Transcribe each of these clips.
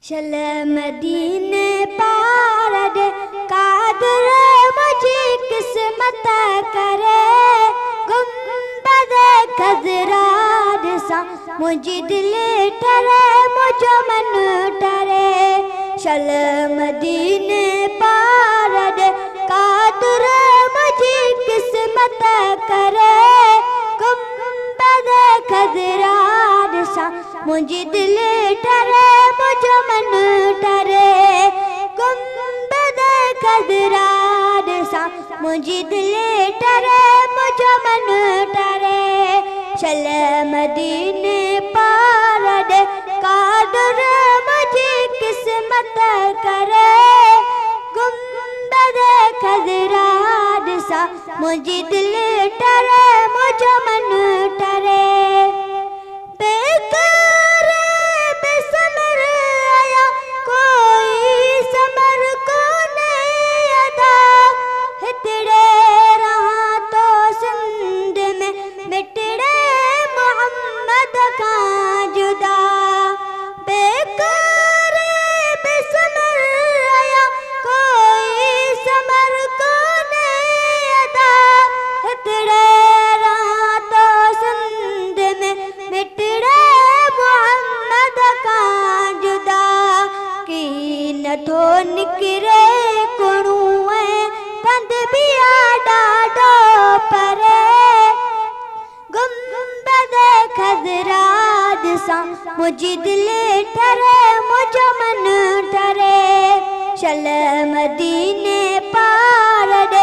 चल मदीने पारद कादर मुझे किस्मत करे गुंबद खजराद सा मुझे दिल टरे मुझो मन टरे। चल मदीने पारद कादर मुझे किस्मत करे गुंबद खजराद सा मुझे दिल टरे मुझो मन टरे गुंबद खजराद सा मुझे दिल टरे मुझो मन टरे। चल मदीने पारद कादर मुझे किस्मत करे गुंबद खजराद सा मुझे दिल टरे मुझो मन टरे। तो निकरे कुणुए पंद बिया डाडो परे गुंबद खजराद सा मुझे दिल टरे मुझो मन टरे। चल मदीने पारद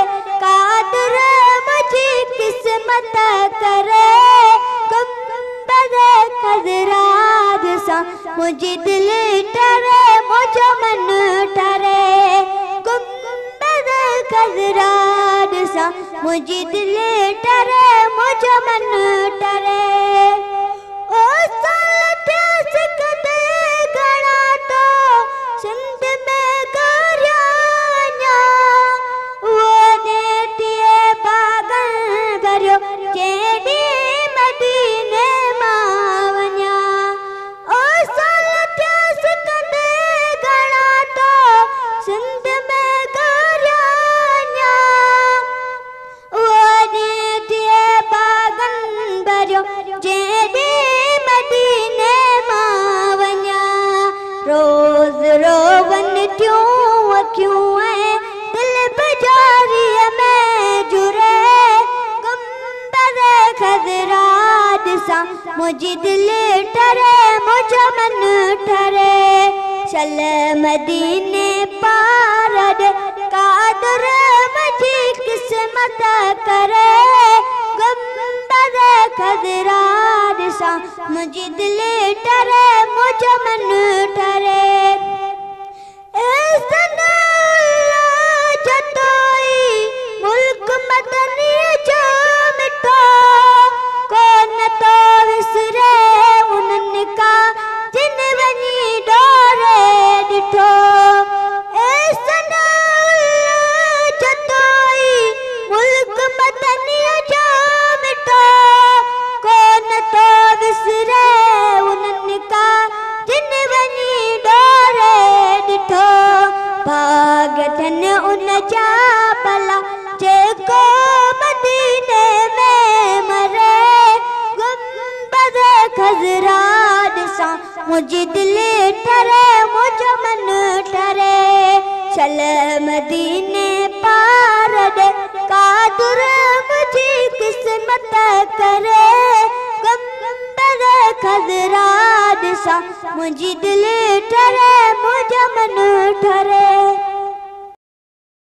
कादर मुझे किस्मत करे गुंबद खजराद सा मुझे दिल टरे मुझो मन टरे गुंबद खजराद सा मुझे दिल टरे मुझो मन टरे। ओ साथिया सिकते घणा तो सिंध में गरिया वो नेतिए बागन गरियो जेडी मदीने मावन्या। ओ साथिया सिकते घणा तो सिंध में गरिया वो नेतिए बागन गरियो जेडी मदीने मावन्या। रोज रोवन क्यों क्यों है दिल बजारी में जुरे गुंबद खजराद सा मुझे दिल टरे मुझो मन टरे। चल मदीने पारद कादर मुझे किस्मत करे गुंबद खजराद सा मुझे दिल टरे मुझो मन टरे। मुल्क मदनी जो मिठो कोन तो विसरे उन्हनि का जिन वञी डोरे ॾिठो। मुल्क मदनी जो मिठो कोन तो विसरे उन्हनि का जिन वञी डोरे ॾिठो। भाग थन उन जा भला जेको मदीने में मरे गुंबद खजराद सा मुझे दिल टरे मुझो मन टरे। चल मदीने पारद कादर मुझे किस्मत करे गुंबद खजराद सा मुझे दिल टरे मुझो मन टरे।